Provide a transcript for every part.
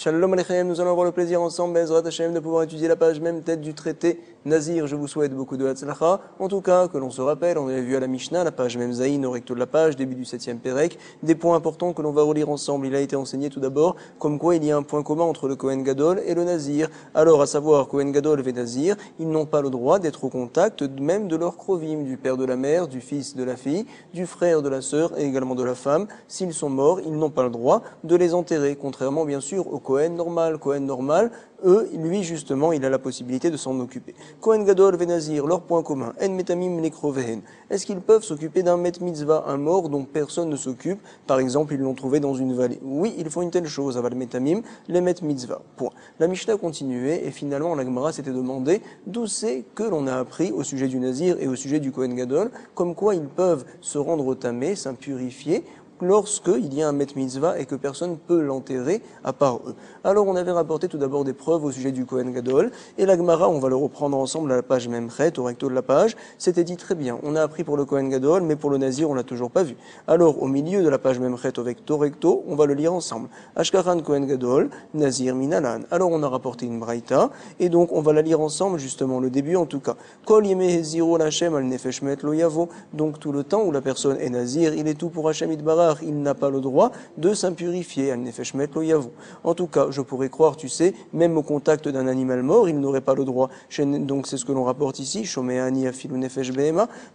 Shalom Aleichem, nous allons avoir le plaisir ensemble, Bezrat Hashem, de pouvoir étudier la page même tête du traité Nazir. Je vous souhaite beaucoup de Hatzlacha. En tout cas, que l'on se rappelle, on avait vu à la Mishnah, la page même Zaïn, au recto de la page, début du 7e Pérec, des points importants que l'on va relire ensemble. Il a été enseigné tout d'abord, comme quoi il y a un point commun entre le Kohen Gadol et le Nazir. Alors, à savoir, Kohen Gadol et Nazir, ils n'ont pas le droit d'être au contact même de leur krovim, du père de la mère, du fils de la fille, du frère de la sœur et également de la femme. S'ils sont morts, ils n'ont pas le droit de les enterrer, contrairement bien sûr au Kohen normal. Kohen normal, lui justement, il a la possibilité de s'en occuper. Kohen Gadol et Nazir, leur point commun, en metamim nekrovehen. Est-ce qu'ils peuvent s'occuper d'un met mitzvah, un mort dont personne ne s'occupe? Par exemple, ils l'ont trouvé dans une vallée. Oui, ils font une telle chose, aval metamim, les met mitzvah. Point. La Mishnah continuait et finalement la Gemara s'était demandé d'où c'est que l'on a appris au sujet du Nazir et au sujet du Kohen Gadol, comme quoi ils peuvent se rendre au tamé, s'impurifier, lorsqu'il y a un met mitzvah et que personne ne peut l'enterrer à part eux. Alors on avait rapporté tout d'abord des preuves au sujet du Kohen Gadol, et la Gemara, on va le reprendre ensemble à la page Memchet, au recto de la page, c'était dit très bien, on a appris pour le Kohen Gadol, mais pour le Nazir on l'a toujours pas vu. Alors au milieu de la page Memchet, au recto, on va le lire ensemble. Ashkaran Kohen Gadol, Nazir Minalan. Alors on a rapporté une braïta, et donc on va la lire ensemble, justement, le début en tout cas. Kol yemeh ziro lachem al nefesh met lo yavo. Donc tout le temps où la personne est Nazir, il est tout pour Hashem itbarach. Il n'a pas le droit de s'impurifier. En tout cas, je pourrais croire, tu sais, même au contact d'un animal mort, il n'aurait pas le droit. Donc c'est ce que l'on rapporte ici,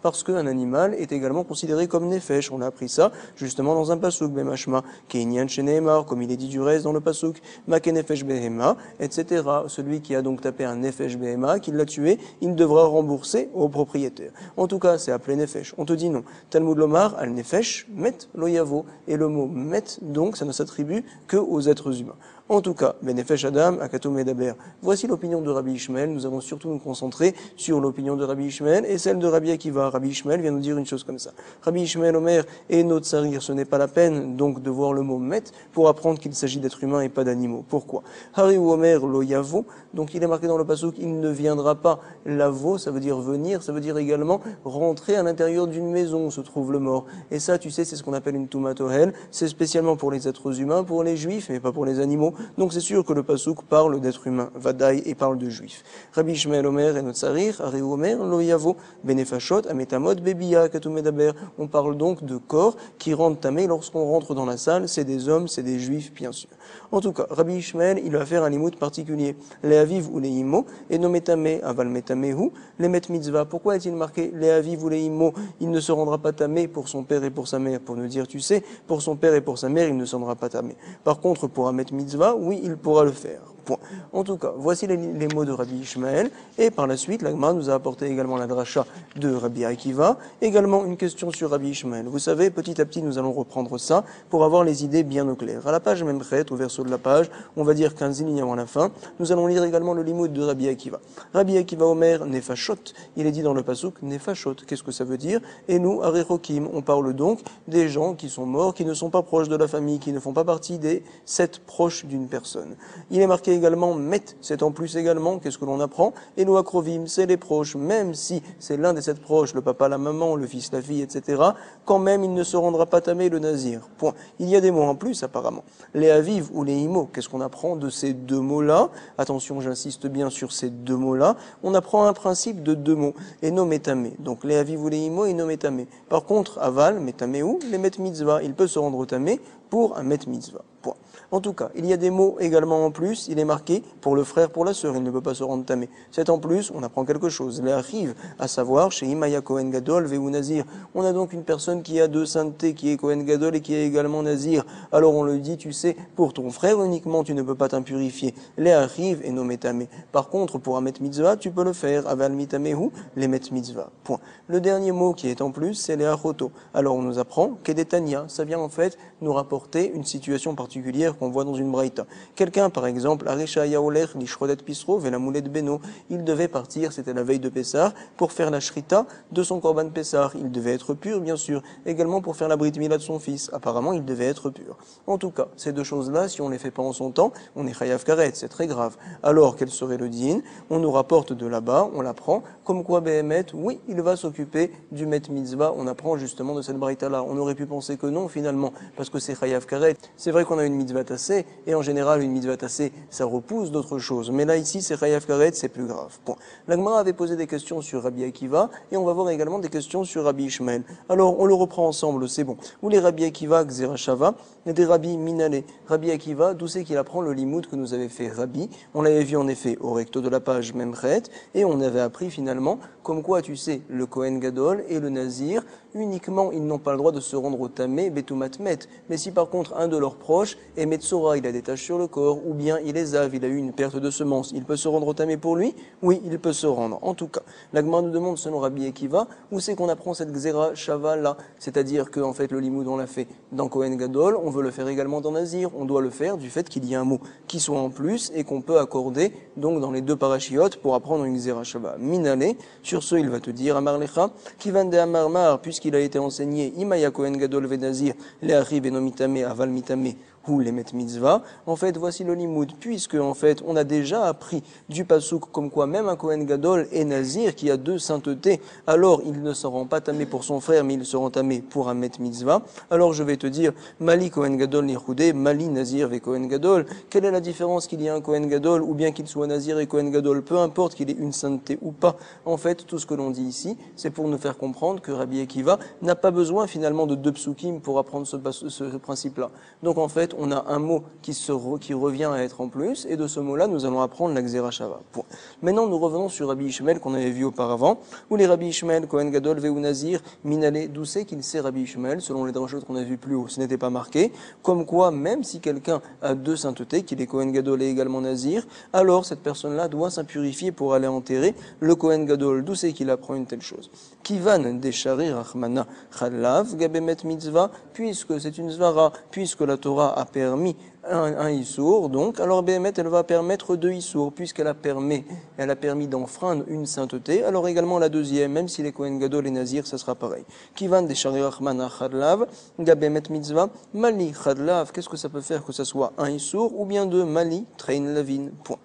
parce qu'un animal est également considéré comme nefesh. On a appris ça justement dans un pasuk, bemashma, comme il est dit du reste dans le pasuk, makenefesh behema, etc. Celui qui a donc tapé un nefesh behema, qui l'a tué, il devra rembourser au propriétaire. En tout cas, c'est appelé nefesh. On te dit non. Talmud lomar, al nefesh, met loyavo. Et le mot met, donc, ça ne s'attribue que aux êtres humains. En tout cas, Benefesh Adam, Akato Medaber. Voici l'opinion de Rabbi Ishmael. Nous allons surtout nous concentrer sur l'opinion de Rabbi Ishmael et celle de Rabbi Akiva. Rabbi Ishmael vient nous dire une chose comme ça. Rabbi Ishmael Omer et notre sarir, ce n'est pas la peine donc de voir le mot met pour apprendre qu'il s'agit d'êtres humains et pas d'animaux. Pourquoi? Hari ou Omer lo yavo, donc il est marqué dans le pasuk, il ne viendra pas. Lavo, ça veut dire venir, ça veut dire également rentrer à l'intérieur d'une maison où se trouve le mort. Et ça, tu sais, c'est ce qu'on appelle une tumatohel. C'est spécialement pour les êtres humains, pour les juifs, mais pas pour les animaux. Donc c'est sûr que le pasuk parle d'être humain, vadaï, et parle de juifs. Rabbi Ishmael Omer et Notsarir, Ari Omer, Loyavo, Benefashot, Ametamot, Bebia, Katumedaber. On parle donc de corps qui rendent tamé lorsqu'on rentre dans la salle. C'est des hommes, c'est des juifs, bien sûr. En tout cas, Rabbi Ishmael, il va faire un limout particulier. Les aviv ou les immo, et no metame, aval metamehu, les met mitzvah. Pourquoi est-il marqué les aviv ou les immo? Il ne se rendra pas tamé pour son père et pour sa mère. Pour nous dire, tu sais, pour son père et pour sa mère, il ne se rendra pas tamé. Par contre, pour un met mitzvah, oui, il pourra le faire. Point. En tout cas, voici les mots de Rabbi Ishmael, et par la suite, la Gemara nous a apporté également la dracha de Rabbi Akiva, également une question sur Rabbi Ishmael. Vous savez, petit à petit, nous allons reprendre ça pour avoir les idées bien au clair. À la page même prête, au verso de la page, on va dire 15 lignes avant la fin, nous allons lire également le limoud de Rabbi Akiva. Rabbi Akiva Omer, Nefashot, il est dit dans le pasuk, Nefashot, qu'est-ce que ça veut dire? Et nous, Arechokim, on parle donc des gens qui sont morts, qui ne sont pas proches de la famille, qui ne font pas partie des 7 proches d'une personne. Il est marqué également met, c'est en plus également, qu'est-ce que l'on apprend? Et nous akrovim, c'est les proches, même si c'est l'un des 7 proches, le papa, la maman, le fils, la fille, etc., quand même il ne se rendra pas tamé le nazir. Point. Il y a des mots en plus apparemment. Les aviv ou les imo, qu'est-ce qu'on apprend de ces deux mots-là? Attention, j'insiste bien sur ces deux mots-là. On apprend un principe de 2 mots. Et no metamé. Donc les aviv ou les imo et no metamé. Par contre, aval, metamé ou, les met mitzvah, il peut se rendre au tamé pour un met mitzvah. Point. En tout cas, il y a des mots également en plus, il est marqué pour le frère, pour la sœur, il ne peut pas se rendre tamé. C'est en plus, on apprend quelque chose. Les arrive, à savoir, chez Imaya Kohen Gadol, Veu Nazir. On a donc une personne qui a 2 saintetés, qui est Kohen Gadol et qui est également Nazir. Alors on le dit, tu sais, pour ton frère uniquement, tu ne peux pas t'impurifier. Les arrive et no metamé. Par contre, pour un met mitzvah, tu peux le faire. Aval mitamehu, les met mitzvah. Point. Le dernier mot qui est en plus, c'est les achoto. Alors on nous apprend qu'Edetania, ça vient en fait nous rapporter une situation particulière qu'on voit dans une braïta. Quelqu'un, par exemple, Aresha Yaoler, Lishrodet Pisro, Velamoulet Beno, il devait partir, c'était la veille de Pessah, pour faire la shrita de son korban Pessah. Il devait être pur, bien sûr, également pour faire la brit mila de son fils. Apparemment, il devait être pur. En tout cas, ces deux choses-là, si on ne les fait pas en son temps, on est chayav karet, c'est très grave. Alors, quel serait le din? On nous rapporte de là-bas, on l'apprend, comme quoi Behemet, oui, il va s'occuper du met mitzvah. On apprend justement de cette braïta-là. On aurait pu penser que non, finalement, parce que c'est chayav karet. C'est vrai qu'on a une mitzvah tassée, et en général, une mitzvah tassée, ça repousse d'autres choses. Mais là, ici, c'est chayav karet, c'est plus grave. Bon. La Gemara avait posé des questions sur Rabbi Akiva, et on va voir également des questions sur Rabbi Ishmael. Alors, on le reprend ensemble, c'est bon. Où les Rabbi Akiva, Xera Shava, et des Rabbi Minale. Rabbi Akiva, d'où c'est qu'il apprend le limoud que nous avait fait Rabbi. On l'avait vu en effet au recto de la page Memchet, et on avait appris finalement comme quoi, tu sais, le Kohen Gadol et le Nazir, uniquement, ils n'ont pas le droit de se rendre au Tamé, Betumatmet. Mais si par contre, un de leurs proches est Metzora, il a des taches sur le corps, ou bien il est Zav, il a eu une perte de semence, il peut se rendre au Tamé pour lui? Oui, il peut se rendre. En tout cas, la Gemara nous demande, selon Rabbi Akiva, où c'est qu'on apprend cette Xera Shava là? C'est-à-dire que, en fait, le limoud, on l'a fait dans Kohen Gadol, on veut le faire également dans Nazir, on doit le faire du fait qu'il y a un mot qui soit en plus et qu'on peut accorder, donc, dans les deux parachiotes pour apprendre une Xera Shava Minale. Sur ce, il va te dire, Amar Lecha, Kivan de Amarmar, puisqu'il a été enseigné, Imaya Kohen Gadol Venazir, Le'achi Benomitame, Aval Mitame, ou les met mitzvah. En fait, voici le limoud, puisque en fait, on a déjà appris du pasouk comme quoi même un Kohen Gadol et Nazir qui a deux saintetés, alors il ne se rend pas tamé pour son frère, mais il se rend tamé pour un met mitzvah. Alors je vais te dire, Mali Kohen Gadol Nichoudé, Mali Nazir ve Kohen Gadol. Quelle est la différence qu'il y ait un Kohen Gadol ou bien qu'il soit Nazir et Kohen Gadol, peu importe qu'il ait une sainteté ou pas. En fait, tout ce que l'on dit ici, c'est pour nous faire comprendre que Rabbi Akiva n'a pas besoin finalement de deux psukim pour apprendre ce principe-là. Donc en fait, on a un mot qui revient à être en plus, et de ce mot-là, nous allons apprendre la Xera Shava. Point. Maintenant, nous revenons sur Rabbi Ishmael qu'on avait vu auparavant, où les Rabbi Ishmael, Kohen Gadol, Veu Nazir, Minale, d'où c'est qu'il sait Rabbi Ishmael, selon les drachot qu'on a vu plus haut, ce n'était pas marqué, comme quoi, même si quelqu'un a deux saintetés, qu'il est Kohen Gadol et également Nazir, alors cette personne-là doit s'impurifier pour aller enterrer le Kohen Gadol, d'où c'est qu'il apprend une telle chose. Kivan Deshari Rachmana Chalav Gabemet Mitzvah, puisque c'est une Zvara, puisque la Torah a permis un Issour, donc, alors Béhémet, elle va permettre deux Issour, puisqu'elle a permis d'enfreindre une sainteté, alors également la deuxième, même si les Kohen Gadol et Nazir, ça sera pareil. Kivan de Shari Rachmana Chadlav, Gabémet Mitzvah, Mali Chadlav, qu'est-ce que ça peut faire que ça soit un Issour, ou bien deux Mali, Train Lavin, point.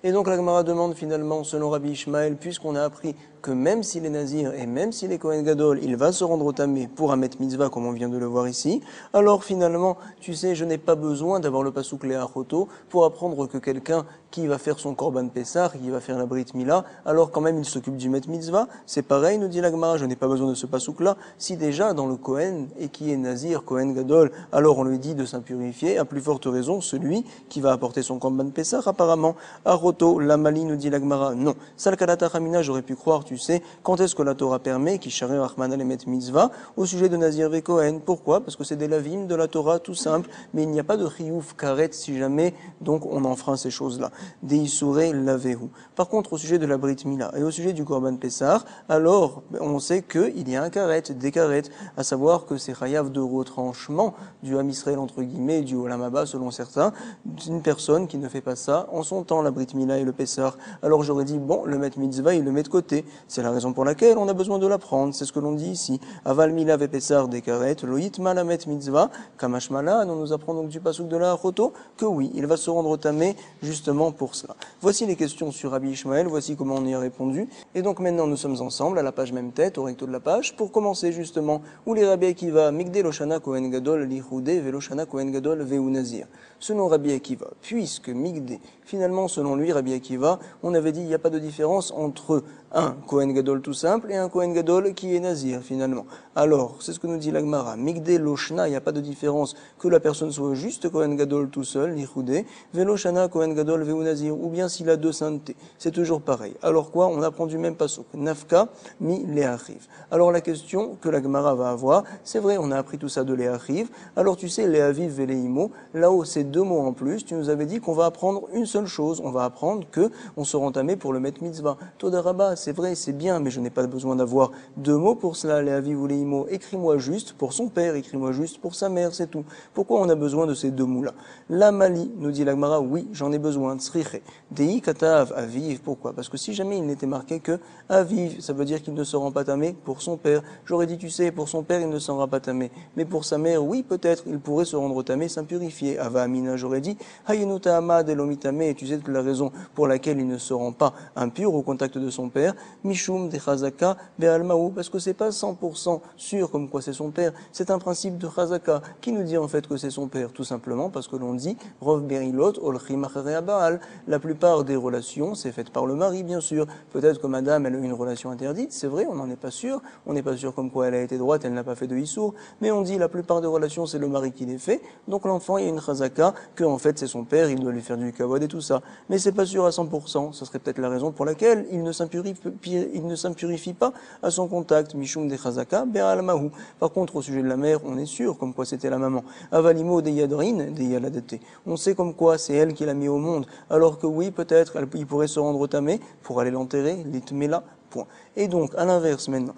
Et donc la Gemara demande finalement, selon Rabbi Ishmael, puisqu'on a appris que même s'il est Nazir et même s'il est Kohen Gadol, il va se rendre au Tamé pour un Met Mitzvah, comme on vient de le voir ici, alors finalement, tu sais, je n'ai pas besoin d'avoir le Pasuk Le'achoto pour apprendre que quelqu'un qui va faire son Korban Pessah, qui va faire la Brit Mila, alors quand même il s'occupe du Met Mitzvah, c'est pareil, nous dit la Gemara, je n'ai pas besoin de ce Pasuk-là, si déjà dans le Kohen, et qui est Nazir, Kohen Gadol, alors on lui dit de s'impurifier, à plus forte raison, celui qui va apporter son Korban Pessah, apparemment, Aroto, Lamali, nous dit la Gemara, non. Salkalata Ramina, j'aurais pu croire, tu sais, quand est-ce que la Torah permet, qui Shari Rachmana le Met Mitzvah, au sujet de Nazir ve Kohen. Pourquoi? Parce que c'est des lavim de la Torah, tout simple, mais il n'y a pas de chiyuv karet si jamais, donc on enfreint ces choses-là. Des isurei lavehu. Par contre, au sujet de la Brit Mila et au sujet du Korban Pessah, alors, on sait qu'il y a un karet, des karet, à savoir que c'est chayav de retranchement du Ham Israël, entre guillemets, du Olam Haba, selon certains, d'une personne qui ne fait pas ça en son temps, la Brit Mila et le Pessah. Alors j'aurais dit, bon, le Met Mitzvah, il le met de côté. C'est la raison pour laquelle on a besoin de l'apprendre. C'est ce que l'on dit ici. Aval Mila ve Pessah des karet, loït malamet mitzvah, kamash mala. Nous apprenons donc du pasuk de la Achoto que oui, il va se rendre au Tamé justement pour cela. Voici les questions sur Rabbi Ishmael, voici comment on y a répondu. Et donc maintenant nous sommes ensemble à la page même tête, au recto de la page, pour commencer justement où les Rabbi Akiva, Migde Loshana Kohen Gadol Lichoudé, Veloshana Kohen Gadol Veu Nazir. Selon Rabbi Akiva, puisque Migde, finalement selon lui, Rabbi Akiva, on avait dit il n'y a pas de différence entre un Kohen Gadol tout simple et un Kohen Gadol qui est Nazir finalement. Alors, c'est ce que nous dit la Gemara, Migde Loshna, il n'y a pas de différence que la personne soit juste Kohen Gadol tout seul, Lichoudé, Veloshana Kohen Gadol Veu Nazir, ou bien s'il a deux saintetés. C'est toujours pareil. Alors quoi? On apprend du même pasuk. Nafka mi Léachiv. Alors la question que la Gemara va avoir, c'est vrai, on a appris tout ça de Léachiv. Alors tu sais, Léaviv et Léimo, là-haut c'est deux mots en plus. Tu nous avais dit qu'on va apprendre une seule chose. On va apprendre que on se rend tamé pour le Met Mitzvah. Todarabba, c'est vrai, c'est bien, mais je n'ai pas besoin d'avoir deux mots pour cela, Léaviv ou Léimo. Écris-moi juste pour son père, écris-moi juste pour sa mère, c'est tout. Pourquoi on a besoin de ces deux mots-là? La Mali, nous dit la Gemara, oui, j'en ai besoin. Tzriche. Dei katav aviv. Pourquoi? Parce que si jamais il n'était marqué que aviv, ça veut dire qu'il ne se rend pas tamé pour son père. J'aurais dit, tu sais, pour son père, il ne s'en rend pas tamé. Mais pour sa mère, oui, peut-être, il pourrait se rendre tamé, s'impurifier. Ava amina, j'aurais dit, hayenuta amad elomitame, et tu sais que la raison pour laquelle il ne se rend pas impur au contact de son père, Mishum de Chazaka Be'almaou, parce que c'est pas 100% sûr comme quoi c'est son père, c'est un principe de Chazaka qui nous dit en fait que c'est son père, tout simplement parce que l'on dit Rov Berilot Olchim Acharei Baal. La plupart des relations, c'est fait par le mari, bien sûr. Peut-être que madame, elle a eu une relation interdite, c'est vrai, on n'en est pas sûr. On n'est pas sûr comme quoi elle a été droite, elle n'a pas fait de Issour. Mais on dit la plupart des relations, c'est le mari qui les fait. Donc l'enfant, il y a une chazaka que en fait c'est son père, il doit lui faire du kavod et tout ça. Mais c'est pas sûr à 100%. Ce serait peut-être la raison pour laquelle il ne s'impurifie pas à son contact. Mishum de chazaka be'almahu. Par contre, au sujet de la mère, on est sûr comme quoi c'était la maman. Avalimo de yadrin, de yaladate. On sait comme quoi c'est elle qui l'a mis au monde. Alors que oui, peut-être, il pourrait se rendre tamé pour aller l'enterrer, l'itmela. Point. Et donc, à l'inverse maintenant,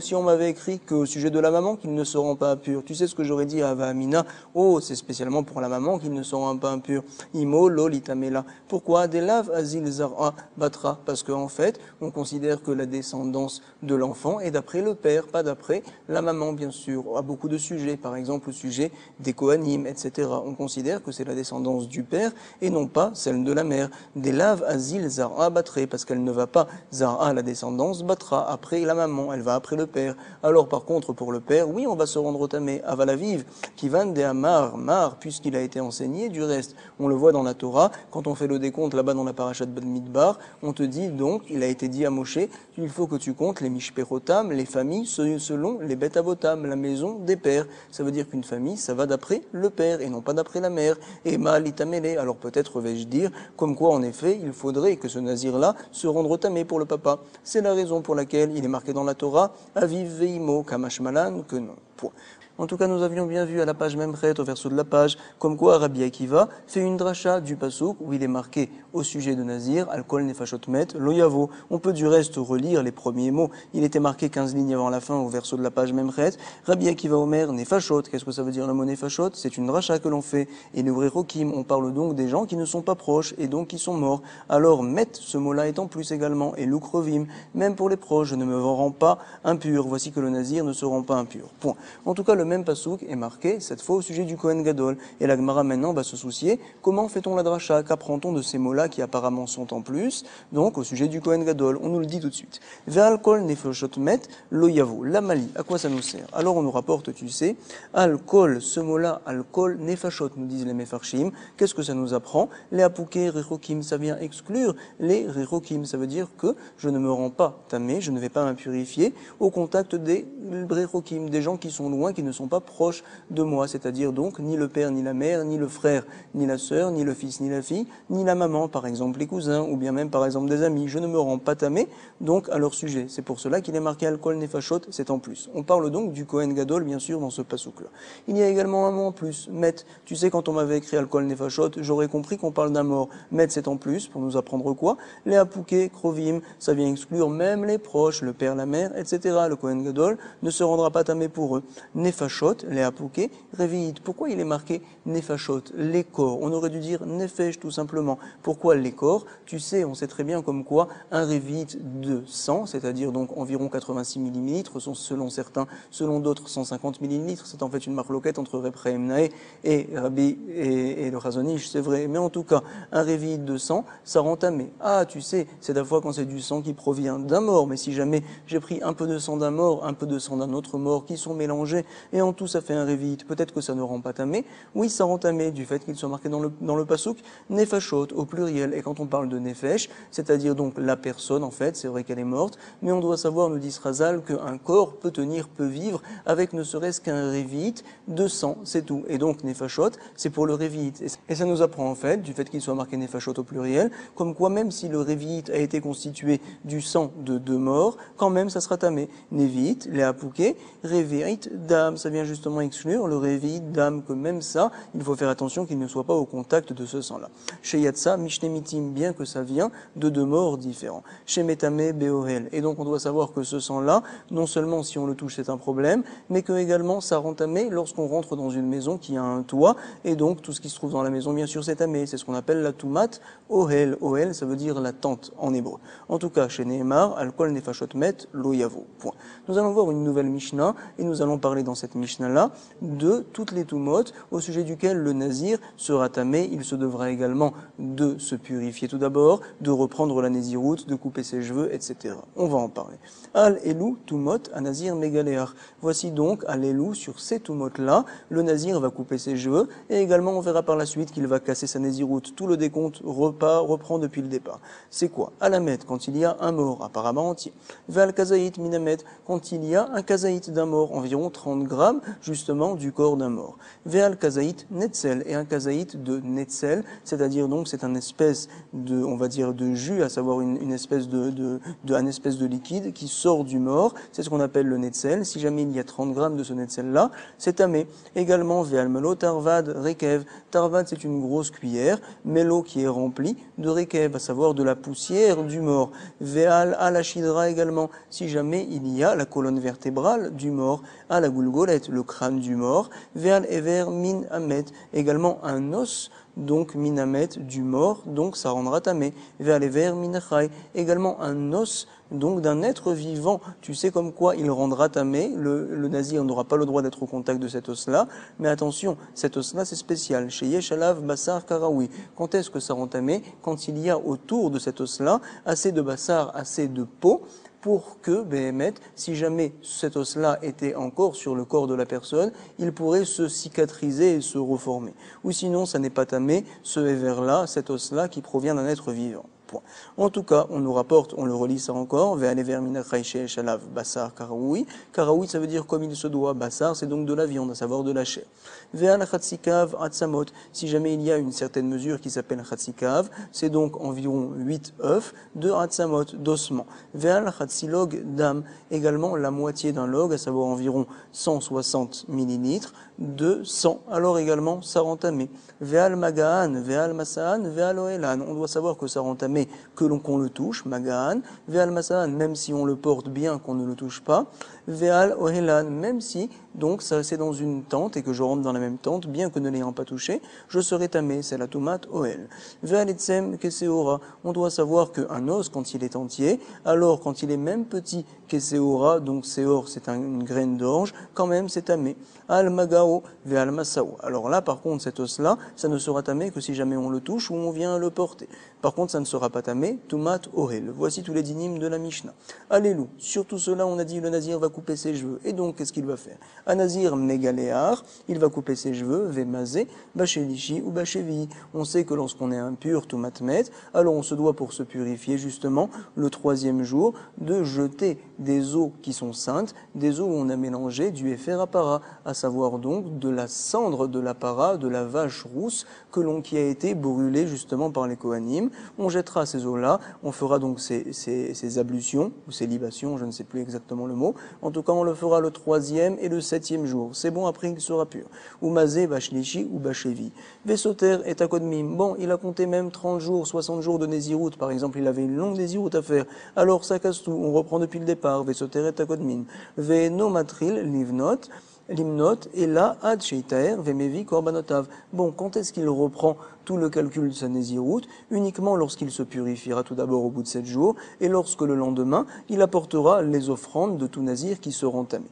si on m'avait écrit qu'au sujet de la maman, qu'il ne se rend pas impur, tu sais ce que j'aurais dit à Ava Amina? Oh, c'est spécialement pour la maman qu'il ne se rend pas impur. Imo, lolitamela. Pourquoi? Des laves azil zara batra. Parce qu'en fait, on considère que la descendance de l'enfant est d'après le père, pas d'après la maman, bien sûr. À beaucoup de sujets, par exemple au sujet des Kohanim, etc. On considère que c'est la descendance du père et non pas celle de la mère. Des laves azil zara batra, parce qu'elle ne va pas Zara, la descendance, battra après la maman, elle va après le père. Alors par contre, pour le père, oui, on va se rendre au tamé, avalaviv, qui van de amar, mar, puisqu'il a été enseigné, du reste. On le voit dans la Torah, quand on fait le décompte là-bas dans la parashat Bamidbar, on te dit donc, il a été dit à Moshe, il faut que tu comptes les mishperotam, les familles, selon les bêtes abotam, la maison des pères. Ça veut dire qu'une famille, ça va d'après le père et non pas d'après la mère. Et ma'alitamele, alors peut-être vais-je dire, comme quoi en effet, il faudrait que ce nazir-là se rende au tamé pour le papa. C'est la raison pour laquelle il est marqué dans la Torah Aviv veimo kamashmalan que non. Point. En tout cas, nous avions bien vu à la page Memchet, au verso de la page, comme quoi Rabbi Akiva fait une dracha du pasouk où il est marqué au sujet de Nazir, Alkol nefashot met, loyavo. On peut du reste relire les premiers mots. Il était marqué 15 lignes avant la fin au verso de la page Memchet. Rabbi Akiva Omer, nefashot. Qu'est-ce que ça veut dire le mot nefashot? C'est une dracha que l'on fait. Et le Rokim, on parle donc des gens qui ne sont pas proches et donc qui sont morts. Alors, met, ce mot-là est en plus également. Et l'ukrevim, même pour les proches, je ne me rends pas impur. Voici que le Nazir ne se rend pas impur. Point. En tout cas, le même pasouk est marqué cette fois au sujet du Kohen Gadol. Et la Gemara maintenant va se soucier comment fait-on la dracha, qu'apprend-on de ces mots-là qui apparemment sont en plus, donc au sujet du Kohen Gadol. On nous le dit tout de suite. Ve'alkol nefashot met lo yavo. La mali, à quoi ça nous sert? Alors on nous rapporte, tu sais, alkol, ce mot-là, alkol nefashot, nous disent les mefarshim. Qu'est-ce que ça nous apprend? Les apouké rechokim, ça vient exclure les rechokim. Ça veut dire que je ne me rends pas tamé, je ne vais pas m'impurifier au contact des rechokim, des gens qui sont loin, qui ne sont pas proches de moi, c'est-à-dire donc ni le père, ni la mère, ni le frère, ni la sœur, ni le fils, ni la fille, ni la maman, par exemple les cousins, ou bien même par exemple des amis. Je ne me rends pas tamé donc à leur sujet. C'est pour cela qu'il est marqué alcool nefashot, c'est en plus. On parle donc du Kohen Gadol, bien sûr, dans ce pasouk-là. Il y a également un mot en plus, met. Tu sais, quand on m'avait écrit alcool nefashot, j'aurais compris qu'on parle d'un mort. Met, c'est en plus, pour nous apprendre quoi? Les apouké, krovim, ça vient exclure même les proches, le père, la mère, etc. Le Kohen Gadol ne se rendra pas tamé pour eux. Nefashot, les apouké, réveillit. Pourquoi il est marqué nefashot, les corps? On aurait dû dire nefesh tout simplement. Pourquoi les corps? Tu sais, on sait très bien comme quoi un révite de 100, c'est-à-dire donc environ 86 millilitres, selon certains, selon d'autres 150 millilitres. C'est en fait une marloquette entre Reb Chaim Naé et Rabbi et le Chazonish, c'est vrai. Mais en tout cas, un révite de 100, ça rend tamé. Ah, tu sais, c'est d'abord quand c'est du sang qui provient d'un mort. Mais si jamais j'ai pris un peu de sang d'un mort, un peu de sang d'un autre mort qui sont mélangés, et en tout ça fait un révite, peut-être que ça ne rend pas tamé. Oui, ça rend tamé du fait qu'il soit marqué dans le pasouk nefashot au pluriel. Et quand on parle de nefesh, c'est-à-dire donc la personne en fait, c'est vrai qu'elle est morte, mais on doit savoir, nous dit Srazal, qu'un corps peut tenir, peut vivre avec ne serait-ce qu'un révite de sang, c'est tout. Et donc nefashot, c'est pour le révite. Et ça nous apprend en fait, du fait qu'il soit marqué nefashot au pluriel, comme quoi même si le révite a été constitué du sang de deux morts, quand même ça sera tamé. Nevit, les apouké, révite, dame, ça vient justement exclure le révite, dame, que même ça, il faut faire attention qu'il ne soit pas au contact de ce sang-là. Chez Yatsa, Mishnemitim, bien que ça vient de deux morts différents. Chez Metame, Beohel. Et donc on doit savoir que ce sang-là, non seulement si on le touche c'est un problème, mais que également ça rend tamé lorsqu'on rentre dans une maison qui a un toit, et donc tout ce qui se trouve dans la maison, bien sûr, c'est tamé. C'est ce qu'on appelle la toumat ohel. Ohel, ça veut dire la tente en hébreu. En tout cas, chez Nehemar, alkol nefashot met lo yavo. Point. Nous allons voir une nouvelle Mishnah, et nous allons parler dans cette cette Mishnah-là, de toutes les tumot au sujet duquel le nazir sera tamé. Il se devra également de se purifier tout d'abord, de reprendre la nésiroute, de couper ses cheveux, etc. On va en parler. Al Elou tumot à nazir mégaléar. Voici donc Al Elou sur ces tumot-là, le nazir va couper ses cheveux et également on verra par la suite qu'il va casser sa nésiroute. Tout le décompte reprend depuis le départ. C'est quoi? Alamet, quand il y a un mort, apparemment entier. Val kazaït minamet, quand il y a un kazaït d'un mort, environ 30 grammes justement du corps d'un mort. Veal kazaït netzel, et un kazaït de netzel, c'est-à-dire donc c'est un espèce de, on va dire, de jus, à savoir une espèce un espèce de liquide qui sort du mort. C'est ce qu'on appelle le netzel. Si jamais il y a 30 grammes de ce netzel-là, c'est tamé. Également, veal melo tarvad rekev. Tarvad, c'est une grosse cuillère. Melo qui est remplie de rekev, à savoir de la poussière du mort. Veal alachidra également. Si jamais il y a la colonne vertébrale du mort, à la goulgolette, le crâne du mort. Veal ever min amet. Également un os, donc minamet du mort, donc ça rendra tamé. Veal ever minachai. Également un os, donc d'un être vivant. Tu sais comme quoi il rendra tamé. Le nazir n'aura pas le droit d'être au contact de cet os-là. Mais attention, cet os-là c'est spécial. Chez Yeshalav Bassar Karaoui. Quand est-ce que ça rend tamé? Quand il y a autour de cet os-là assez de bassar, assez de peau, pour que, Béhémet, si jamais cet os-là était encore sur le corps de la personne, il pourrait se cicatriser et se reformer. Ou sinon, ça n'est pas tamé, ce éver-là, cet os-là qui provient d'un être vivant. En tout cas, on nous rapporte, on le relit ça encore, shalav basar karaoui. Karaoui, ça veut dire comme il se doit. Basar, c'est donc de la viande, à savoir de la chair. Ve'al chatzikav atsamot. Si jamais il y a une certaine mesure qui s'appelle chatzikav, c'est donc environ 8 œufs de atsamot, d'ossements. Ve'al chatzilog dam, également la moitié d'un log, à savoir environ 160 millilitres de sang. Alors également, ça rend tamé. Ve'al magaan, ve'al masaan, ve'al oelan. On doit savoir que ça rend tamé qu'on le touche, magaan, ve'al masaan, même si on le porte bien, qu'on ne le touche pas, ve'al ohelan, même si donc ça c'est dans une tente et que je rentre dans la même tente, bien que ne l'ayant pas touché, je serai tamé, c'est la tomate oel. Ve'al etzem keseora, on doit savoir qu'un os quand il est entier, alors quand il est même petit keseora, donc seor c'est une graine d'orge, quand même c'est tamé. Al magao ve'al masao. Alors là par contre cet os là, ça ne sera tamé que si jamais on le touche ou on vient le porter. Par contre ça ne sera pas tamé, tumat ohel. Voici tous les dynimes de la Mishnah. Allélu, sur tout cela on a dit le nazir va couper ses cheveux. Et donc qu'est-ce qu'il va faire? Un nazir mégaléar, il va couper ses cheveux, vémazé, bachelichi ou bachevi. On sait que lorsqu'on est impur, tumatmet, alors on se doit pour se purifier justement le 3e jour de jeter des eaux qui sont saintes, des eaux où on a mélangé du éfer apara, à savoir donc de la cendre de l'apara, de la vache rousse qui a été brûlée justement par les Kohanim. On jettera ces eaux-là, on fera donc ces ablutions, ou ces libations, je ne sais plus exactement le mot. En tout cas, on le fera le 3e et le 7e jour. C'est bon, après il sera pur. Ou mazé, bachlichi ou bachevi. Vesoter et takodmim. Bon, il a compté même 30 jours, 60 jours de nésiroute. Par exemple, il avait une longue nésiroute à faire. Alors ça casse tout, on reprend depuis le départ. Vesoter et takodmim. Ve no matril livnot. Limnot et là ad sheitaer vemevi korbanotav. Bon, quand est-ce qu'il reprend tout le calcul de sa nésiroute? Uniquement lorsqu'il se purifiera tout d'abord au bout de 7 jours et lorsque le lendemain il apportera les offrandes de tout nazir qui seront tamés.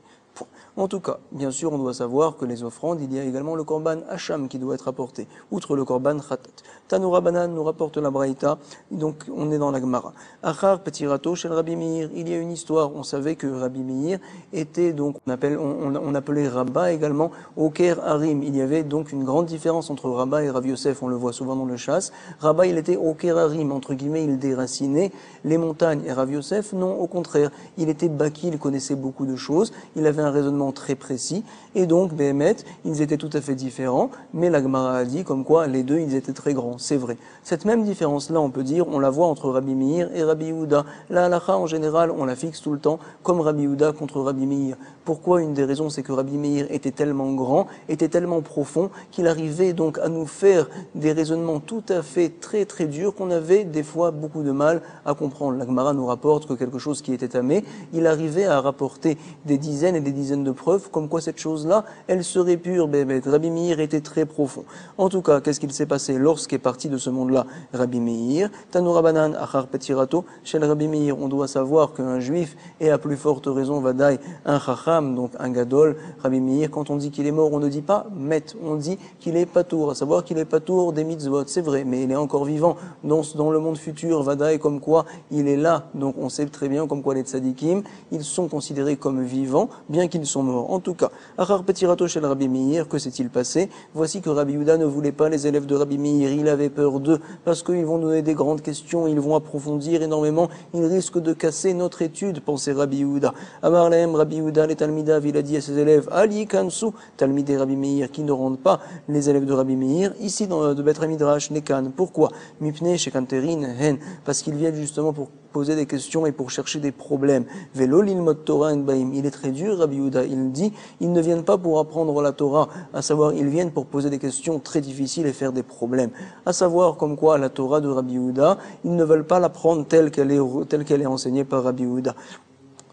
En tout cas, bien sûr, on doit savoir que les offrandes, il y a également le korban hacham qui doit être apporté, outre le korban khatat. Tanoura Banan nous rapporte la braïta, donc on est dans la Gemara. Achar petirato chez Rabbi Meir, il y a une histoire, on savait que Rabbi Meir était donc, on appelait Rabba également Oker Harim. Il y avait donc une grande différence entre Rabba et Rav Yosef, on le voit souvent dans le chasse. Rabba, il était Oker Harim, entre guillemets, il déracinait les montagnes. Et Rav Yosef, non, au contraire, il était baki, il connaissait beaucoup de choses, il avait un raisonnement très précis, et donc, Béhémet, ils étaient tout à fait différents, mais la Gemara a dit comme quoi les deux, ils étaient très grands, c'est vrai. Cette même différence-là, on peut dire, on la voit entre Rabbi Meir et Rabbi Yehuda. La halakha, en général, on la fixe tout le temps, comme Rabbi Yehuda contre Rabbi Meir. Pourquoi? Une des raisons, c'est que Rabbi Meir était tellement grand, était tellement profond, qu'il arrivait donc à nous faire des raisonnements tout à fait très très durs, qu'on avait des fois beaucoup de mal à comprendre. La Gemara nous rapporte que quelque chose qui était tamé, il arrivait à rapporter des dizaines et des dizaines de de preuve comme quoi cette chose-là, elle serait pure, bébé. Rabbi Meir était très profond. En tout cas, qu'est-ce qu'il s'est passé lorsqu'est parti de ce monde-là Rabbi Meir? Tanu Rabbanan achar petirato. Chez le Rabbi Meir, on doit savoir qu'un juif est à plus forte raison vadaï un chacham, donc un gadol. Rabbi Meir, quand on dit qu'il est mort, on ne dit pas met, on dit qu'il est patour, à savoir qu'il est patour des mitzvot, c'est vrai, mais il est encore vivant dans le monde futur, vadaï, comme quoi il est là. Donc on sait très bien comme quoi les tzadikim, ils sont considérés comme vivants, bien qu'ils sont morts. En tout cas, achar petirato chez le Rabbi Meir, que s'est-il passé? Voici que Rabbi Yehuda ne voulait pas les élèves de Rabbi Meir, il avait peur d'eux, parce qu'ils vont donner des grandes questions, ils vont approfondir énormément, ils risquent de casser notre étude, pensait Rabbi Yehuda. Amar lahem Rabbi Yehuda, les Talmidav, il a dit à ses élèves, Ali Kansu, Talmidei Rabbi Meir, qui ne rendent pas les élèves de Rabbi Meir, ici dans de Beth Midrash, Nekan. Pourquoi? Mipne Shekanterin Hen, parce qu'ils viennent justement pour poser des questions et pour chercher des problèmes. Velo lilmod Torah en baim. Il est très dur, Rabbi Yehuda, il dit, ils ne viennent pas pour apprendre la Torah, à savoir, ils viennent pour poser des questions très difficiles et faire des problèmes. À savoir, comme quoi, la Torah de Rabbi Yehuda, ils ne veulent pas l'apprendre telle qu'elle est enseignée par Rabbi Yehuda.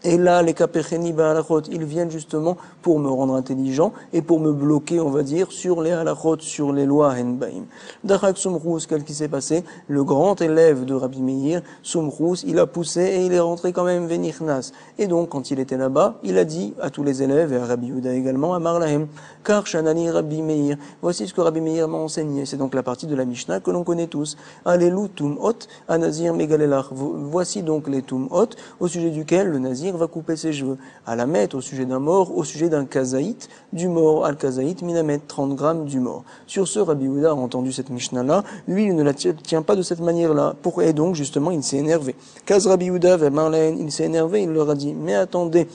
Et là, les kapecheni ba'alachot, ils viennent justement pour me rendre intelligent et pour me bloquer, on va dire, sur les halachot, sur les lois henbaim. Dachak Sumrous, qu'est-ce qui s'est passé? Le grand élève de Rabbi Meir, Sumrous, il a poussé et il est rentré quand même venichnas. Et donc, quand il était là-bas, il a dit à tous les élèves et à Rabbi Yehuda également, à Marlahem, car Shanani Rabbi Meir. Voici ce que Rabbi Meir m'a enseigné. C'est donc la partie de la Mishnah que l'on connaît tous. Alelu tum'ot, anazir megalelach. Voici donc les tum'ot, au sujet duquel le nazir va couper ses cheveux. À la mettre au sujet d'un mort, au sujet d'un kazaït du mort. Al kazaït minamet, 30 grammes du mort. Sur ce, Rabbi Yehuda a entendu cette Mishnah-là. Lui, il ne la tient pas de cette manière-là. Et donc, justement, il s'est énervé. Kaz Rabbi Yehuda vers Marlène, il s'est énervé, il leur a dit, mais attendez,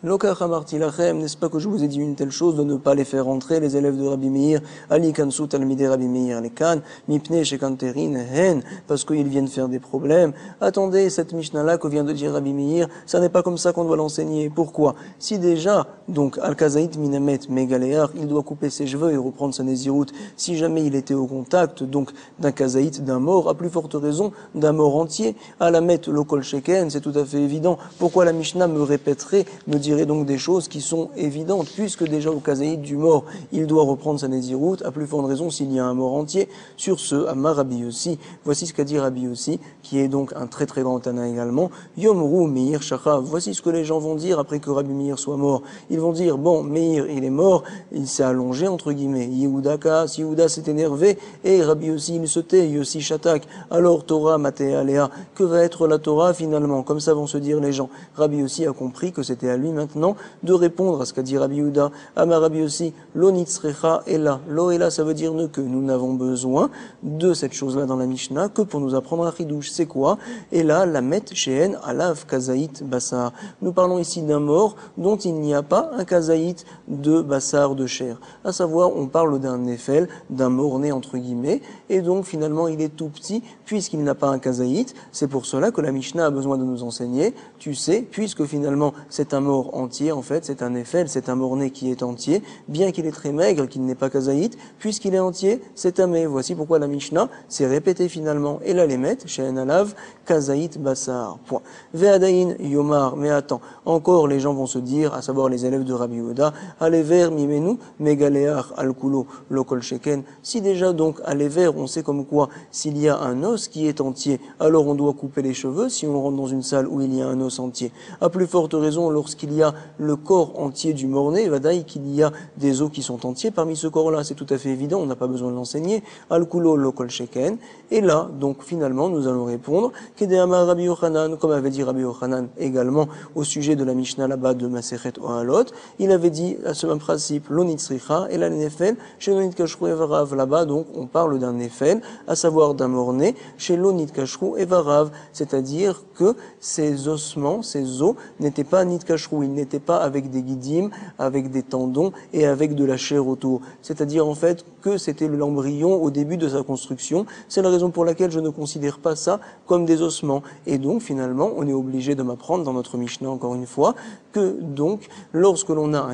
Lokach amarti lachem, n'est-ce pas que je vous ai dit une telle chose de ne pas les faire rentrer, les élèves de Rabbi Meir, Ali Kansu Talmidei Rabbi Meir Lekan, Mipne Shekanterin Hen, parce qu'ils viennent faire des problèmes. Attendez, cette Mishnah-là que vient de dire Rabbi Meir, ça n'est pas comme ça qu'on doit l'enseigner. Pourquoi? Si déjà, donc, Al-Kazaït Minamet Megalear, il doit couper ses cheveux et reprendre sa nésiroute, si jamais il était au contact, donc, d'un Kazaït, d'un mort, à plus forte raison, d'un mort entier, à la mettre Lokol Sheken, c'est tout à fait évident. Pourquoi la Mishnah me répéterait, me dirait donc des choses qui sont évidentes, puisque déjà au kazaïd du mort, il doit reprendre sa nésiroute, à plus forte raison s'il y a un mort entier. Sur ce, Amar Rabbi Yossi, voici ce qu'a dit Rabbi Yossi, qui est donc un très très grand Tana également, Yomru Meir Shachav, voici ce que les gens vont dire après que Rabbi Meir soit mort. Ils vont dire, bon, Meir, il est mort, il s'est allongé, entre guillemets, Yehuda Kas, Yehuda s'est énervé, et Rabbi Yossi, il se tait, Yossi Shatak, alors Torah Maté Aléa, que va être la Torah finalement? Comme ça vont se dire les gens. Rabbi Yossi a compris que c'était à lui maintenant de répondre à ce qu'a dit Rabbi Yehuda. Amar Rabbi Yossi, lo nitzrecha ela. Lo ela, ça veut dire que nous n'avons besoin de cette chose-là dans la Mishnah que pour nous apprendre un chidouche. C'est quoi? Et là, la met shehen alav kazaït basar. Nous parlons ici d'un mort dont il n'y a pas un kazaït de basar, de chair. À savoir, on parle d'un néphel, d'un mort-né entre guillemets, et donc finalement il est tout petit puisqu'il n'a pas un kazaït. C'est pour cela que la Mishnah a besoin de nous enseigner. Tu sais, puisque finalement c'est un mort entier, en fait, c'est un néphel, c'est un mort-né qui est entier, bien qu'il est très maigre, qu'il n'est pas kazaït, puisqu'il est entier, c'est amé. Voici pourquoi la Mishnah s'est répétée finalement. Et la Lémet, chez Enalav, kazaït basar. Point. Ve'adaïn yomar, mais attends, encore les gens vont se dire, à savoir les élèves de Rabbi Yehuda, Alever mimenu, megaleach alkulo, lokol sheken. Si déjà donc, à l'éver, on sait comme quoi, s'il y a un os qui est entier, alors on doit couper les cheveux si on rentre dans une salle où il y a un os entier. À plus forte raison, lorsqu'il y a le corps entier du mort-né, vadaï qu'il y a des os qui sont entiers. Parmi ce corps-là, c'est tout à fait évident, on n'a pas besoin de l'enseigner. Al-Kulo lokol sheken. Et là, donc finalement, nous allons répondre Kedehama Rabbi Yochanan, comme avait dit Rabbi Yochanan également au sujet de la Mishnah là-bas de Masechet Ohalot. Il avait dit à ce même principe, l'onitzricha et la nefel, chez l'onit kashru evarav. Là-bas, donc, on parle d'un nefel, à savoir d'un mort-né, chez l'onit kashru evarav. C'est-à-dire que ces ossements, ces os, n'étaient pas nit kashru, ils n'étaient pas avec des guidim, avec des tendons et avec de la chair autour. C'est-à-dire en fait que c'était l'embryon au début de sa construction. C'est la raison pour laquelle je ne considère pas ça comme des os ossements. Et donc, finalement, on est obligé de m'apprendre dans notre Mishnah, encore une fois, que donc, lorsque l'on a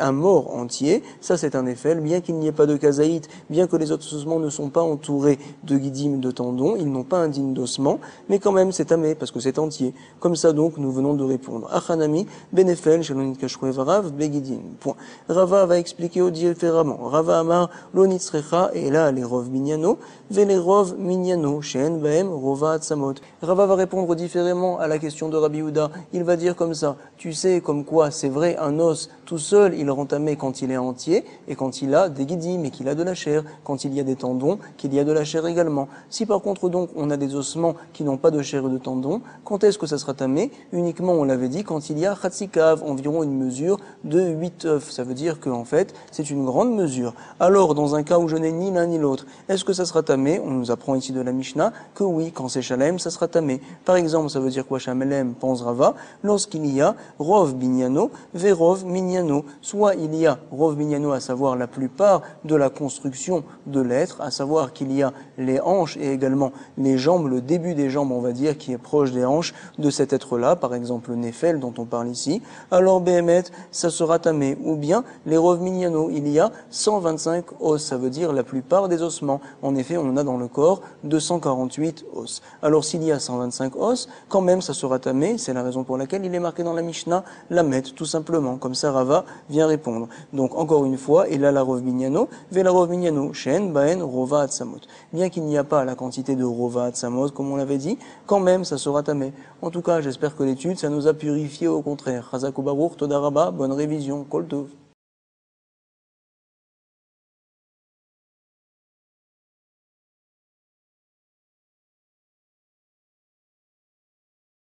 un mort entier, ça c'est un effet, bien qu'il n'y ait pas de kazaït, bien que les autres ossements ne sont pas entourés de guidim, de tendons, ils n'ont pas un digne d'ossement, mais quand même c'est tamé, parce que c'est entier. Comme ça donc, nous venons de répondre. Achanami, benefel, shalonit kashrev rav, begidim. Point. Rava va expliquer différemment. Rava amar, lonitzrecha, et là les rov minyano, vele rov minyano, shen baem, rova atzamot. Rava va répondre différemment à la question de Rabbi Houda. Il va dire comme ça, tu sais comme quoi c'est vrai, un os tout seul, il rend tamé quand il est entier et quand il a des guidim et qu'il a de la chair, quand il y a des tendons, qu'il y a de la chair également. Si par contre donc on a des ossements qui n'ont pas de chair et de tendons, quand est-ce que ça sera tamé? Uniquement, on l'avait dit, quand il y a chatzikav, environ une mesure de 8 œufs. Ça veut dire qu'en fait, c'est une grande mesure. Alors, dans un cas où je n'ai ni l'un ni l'autre, est-ce que ça sera tamé? On nous apprend ici de la Mishnah que oui, quand c'est shalem, ça sera tamé. Par exemple, ça veut dire quoi shalem, pense Rava, lorsqu'il y a rov binyano, verov minyano. Soit il y a rov minyano, à savoir la plupart de la construction de l'être, à savoir qu'il y a les hanches et également les jambes, le début des jambes, on va dire, qui est proche des hanches de cet être-là, par exemple le néphel dont on parle ici, alors Behemet, ça sera tamé. Ou bien les rov minyano, il y a 125 os, ça veut dire la plupart des ossements. En effet, on en a dans le corps 248 os. Alors s'il y a 125 os, quand même ça sera tamé, c'est la raison pour laquelle il est marqué dans la Mishnah, la met, tout simplement. Comme ça, Rava vient répondre. Donc encore une fois, il a la rov minyano, ve la rov minyano, shen, baen, rova atzamot. Bien qu'il n'y a pas la quantité de rova atzamot, comme on l'avait dit, quand même ça sera tamé. En tout cas, j'espère que l'étude, ça nous a purifié au contraire. Chazak u baruch, toda rabba, bonne révision, kol tov.